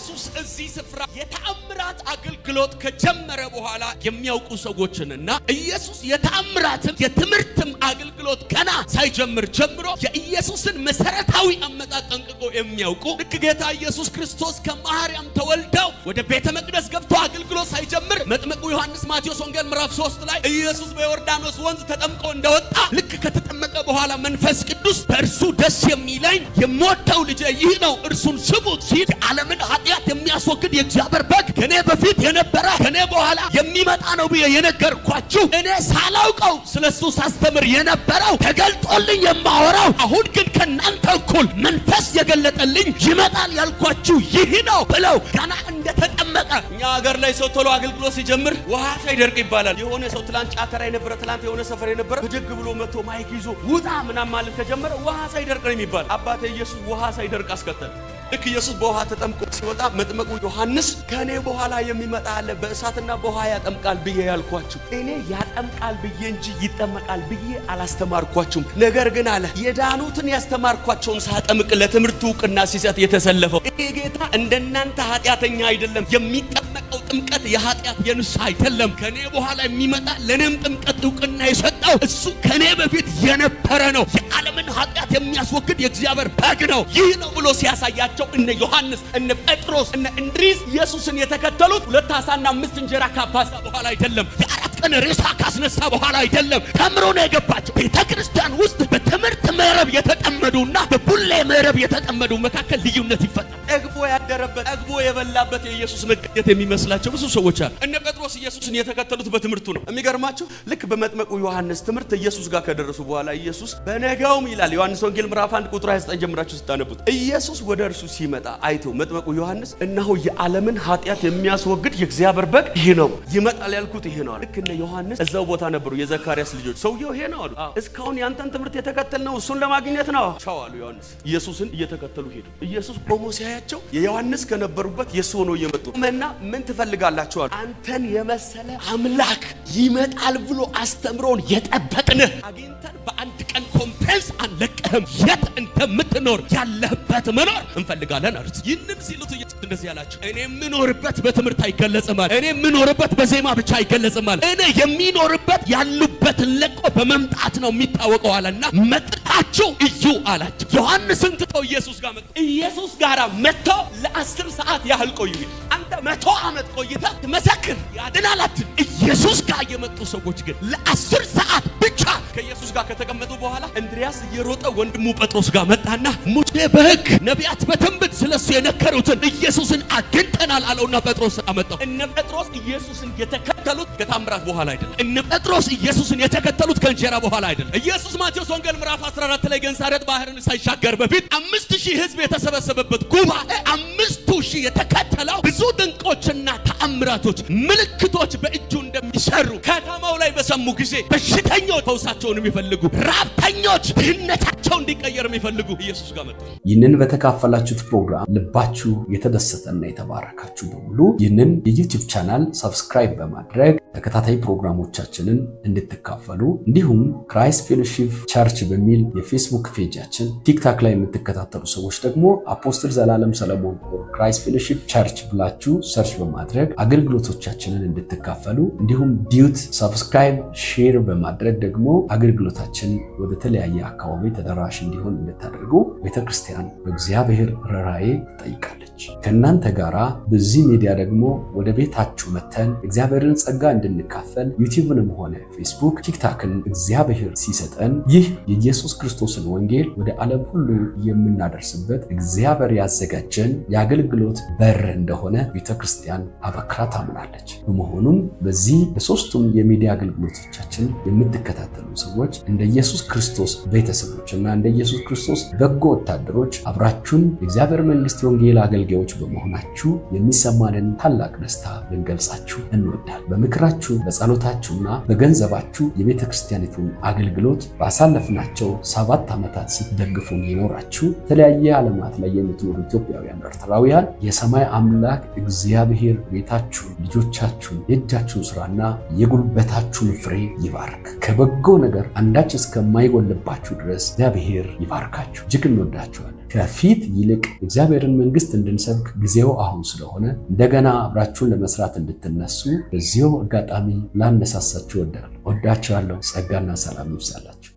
ኢየሱስ እዚህ ስፍራ የተአምራት አገልግሎት ከጀመረ በኋላ የሚያውቁ ሰዎችንና ኢየሱስ የተአምራትን የትምህርትም አገልግሎት ገና ሳይጀምር ጀምሮ የኢየሱስን መሰረታዊ አመጣጥ ጠንቅቆ የሚያውቁ ልክ ጌታ ኢየሱስ ክርስቶስ ከማርያም ተወልደው ወደ ቤተ መቅደስ ገብቶ አገልግሎት ሳይጀምር መጥምቁ ዮሐንስ ማቴዎስ ወንጌል ምዕራፍ 3 ላይ ኢየሱስ በዮርዳኖስ ወንዝ ተጠምቆ እንደወጣ ልክ ከተጠመቀ በኋላ መንፈስ ቅዱስ በእርሱ ደስ የሚለኝ የሞተው ልጄ ይህ ነው እርሱን ስሙት ሲል ዓለምን ኃጢአት የሚያስወግድ የእግዚአብሔር በግ ከኔ በፊት የነበረ ከኔ በኋላ የሚመጣ ነው ብዬ የነገርኳችሁ እኔ ሳላውቀው ስለሱ ሳስተምር የነበረው ተገልጦልኝ የማወራው አሁን ግን ከናንተ እኩል መንፈስ የገለጠልኝ ይመጣል ያልኳችሁ ይህ ነው ብለው ገና እንደተጠመቀ እኛ ሀገር ላይ ሰው ቶሎ አገልግሎት ሲጀምር ውሃ ሳይደርቅ ይባላል የሆነ ሰው ትላንት ጫከራ የነበረ ትላንት የሆነ ሰፈር የነበረ በደግ ብሎ መጥቶ ማይክ ይዞ ውጣ ምናምን ማለት ከጀመረ ውሃ ሳይደርቅ ነው የሚባል አባቴ ኢየሱስ ውሃ ሳይደርቅ አስከተለ ልክ ኢየሱስ በውሃ ተጠምቆ ሲወጣ መጥምቁ ዮሐንስ ከኔ በኋላ የሚመጣ አለ በእሳትና በውሃ ያጠምቃል ብዬ ያልኳችሁ እኔ ያጠምቃል ብዬ እንጂ ይጠመቃል ብዬ አላስተማርኳችሁም ነገር ግን አለ የዳኑትን ያስተማርኳቸውን ሳጠምቅ ለትምህርቱ ዕውቅና ሲሰጥ የተሰለፈው ይሄ ጌታ እንደናንተ ኃጢአተኛ አይደለም የሚጠመቀው ጥምቀት የኃጢአት የንስሐ አይደለም ከኔ በኋላ የሚመጣ ለኔም ጥምቀት ዕውቅና የሰጠው እሱ ከኔ በፊት የነበረ ነው የዓለምን ኃጢአት የሚያስወግድ የእግዚአብሔር በግ ነው ይህ ነው ብሎ ሲያሳያቸው እነ ዮሐንስ እነ ጴጥሮስ እነ እንድሪስ ኢየሱስን የተከተሉት 2 ዓሣና 5 እንጀራ ካባሳ በኋላ አይደለም የአራት ቀን ሬሳ ካስነሳ በኋላ አይደለም ተምሮ ነው የገባቸው ቤተክርስቲያን ውስጥ በትምህርት መረብ የተጠመዱና በቡሌ መረብ የተጠመዱ መካከል ልዩነት ይፈጠራል እግቦ ያደረበት እግቦ የበላበት የኢየሱስ መገኘት የሚመስላቸው ብዙ ሰዎች አሉ እነ ጴጥሮስ ኢየሱስን የተከተሉት በትምህርቱ ነው የሚገርማችሁ ልክ በመጥምቁ ዮሐንስ ትምህርት ኢየሱስ ጋር ከደረሱ በኋላ ኢየሱስ በነጋውም ይላል ዮሐንስ ወንጌል ምዕራፍ 1 ቁጥር 29 ጀምራችሁ ስታነቡት ኢየሱስ ወደ እርሱ ሲመጣ አይቶ መጥምቁ ዮሐንስ እነሆ የዓለምን ኃጢአት የሚያስወግድ የእግዚአብሔር በግ ይህ ነው ይመጣል ያልኩት ይሄ ነው ልክ እነ ዮሐንስ እዛው ቦታ ነበሩ የዘካርያስ ልጆች ሰውየው ይሄ ነው አሉ እስካሁን ያንተን ትምህርት የተከተልነው እሱን ለማግኘት ነው ቻው አሉ ዮሐንስ ኢየሱስን እየተከተሉ ሄዱ ኢየሱስ ቆሞ ሲያያቸው የዮሐንስ ከነበሩበት የሱ ሆኖ እየመጡ እና ምን ትፈልጋላችሁ አሉ አንተን የመሰለ አምላክ ይመጣል ብሎ አስተምሮን የጠበቅን አግኝተን በአንድ ቀን ኮምፕሬንስ አንለቅህም የት እንደምትኖር ያለህበት መኖር እንፈልጋለን አሉት ይህንን ሲሉት ኢየሱስ እንደዚህ ያላቸው እኔ የምኖርበት በትምህርት አይገለጽም እኔ የምኖርበት በዜማ ብቻ አይገለጽም እኔ የሚኖርበት ያሉበትን ለቆ በመምጣት ነው የሚታወቀው አለና መጥታችሁ እዩ አላቸው ዮሐንስን ትተው ኢየሱስ ጋር መጡ ኢየሱስ ጋር መጥተው ለ10 ሰዓት ያህል ቆዩ አንተ 100 ዓመት ቆይተህ ትመሰክር ያድናላት ኢየሱስ ጋር የመጡ ሰዎች ግን ለ10 ሰዓት ብቻ ከኢየሱስ ጋር ከተቀመጡ በኋላ እንድሪያስ እየሮጠ ወንድሙ ጴጥሮስ ጋር መጣና ሙሴ በሕግ ነቢያት በትንቢት ስለሱ የነገሩትን ኢየሱስን አግኝተናል አለውና ጴጥሮስ አመጣው እነ ጴጥሮስ ኢየሱስን የተከተሉት ከታምራት በኋላ አይደለም እነ ጴጥሮስ ኢየሱስን የተከተሉት ከእንጀራ በኋላ አይደለም ኢየሱስ ማቴዎስ ወንጌል ምዕራፍ 14 ላይ ገንሳሬጥ ባህርን ሳይሻገር በፊት 5000 ሕዝብ የተሰበሰበበት ጉባኤ 5000 የተከተለው ብዙ ድንቆችና ተአምራቶች ምልክቶች በእጁ እንደሚሰሩ ከተማው ላይ በሰሙ ጊዜ በሽተኞች ፈውሳቸውን የሚፈልጉ ራብተኞች ድህነታቸው እንዲቀየር የሚፈልጉ ኢየሱስ ጋር መጡ ይህንን በተካፈላችሁት ፕሮግራም ልባችሁ የተደሰተና የተባረካችሁ በሙሉ ይህንን የዩቲዩብ ቻናል ሰብስክራይብ በማድረግ ተከታታይ ፕሮግራሞቻችንን እንድትካፈሉ እንዲሁም ክራይስት ፌሎሺፕ ቸርች በሚል የፌስቡክ ፔጃችን ቲክቶክ ላይ የምትከታተሉ ሰዎች ደግሞ አፖስትል ዘላለም ሰለሞን ክራይስት ፌሎሺፕ ቸርች ብላችሁ ሰርች በማድረግ አገልግሎቶቻችንን እንድትካፈሉ እንዲሁም ዲዩት ሰብስክራይብ ሼር በማድረግ ደግሞ አገልግሎታችን ወደ ተለያየ አካባቢ ተደራሽ እንዲሆን እንድታደርጉ ቤተክርስቲያን በእግዚአብሔር ራራዬ ትጠይቃለች ከናንተ ጋራ በዚህ ሚዲያ ደግሞ ወደ ቤታችሁ መተን እግዚአብሔርን ጸጋ እንድንካፈል ዩቲዩብንም ሆነ ፌስቡክ ቲክቶክን እግዚአብሔር ሲሰጠን ይህ የኢየሱስ ክርስቶስን ወንጌል ወደ ዓለም ሁሉ የምናደርስበት እግዚአብሔር ያዘጋጀን የአገልግሎት በር እንደሆነ ቤተክርስቲያን አበክራ ታምናለች በመሆኑም በዚህ በሶስቱም የሚዲያ አገልግሎቶቻችን የምትከታተሉ ሰዎች እንደ ኢየሱስ ክርስቶስ ቤተሰቦችና እንደ ኢየሱስ ክርስቶስ በጎ ወታደሮች አብራችሁን የእግዚአብሔር መንግስት ወንጌል አገልጋዮች በመሆናችሁ የሚሰማንን ታላቅ ደስታ ልንገልጻችሁ እንወዳለን በምክራችሁ በጸሎታችሁና በገንዘባችሁ የቤተክርስቲያኒቱን አገልግሎት ባሳለፍናቸው 7 ዓመታት ስትደግፉን ይኖራችሁ ተለያየ ዓለማት ላይ የምትኖሩ ኢትዮጵያውያን ኤርትራውያን የሰማይ አምላክ እግዚአብሔር ቤታችሁን ልጆቻችሁን የእጃችሁን ስራና የጉልበታችሁን ፍሬ ይባርክ ከበጎ ነገር አንዳች እስከማይጎልባችሁ ድረስ እግዚአብሔር ይባርካችሁ እጅግ እንወዳችኋለን ከፊት ይልቅ እግዚአብሔርን መንግስት እንድንሰብክ ጊዜው አሁን ስለሆነ እንደገና አብራችሁን ለመስራት እንድትነሱ በዚሁ አጋጣሚ ላነሳሳችሁ ወዳችኋለሁ። ጸጋና ሰላም ይብዛላችሁ።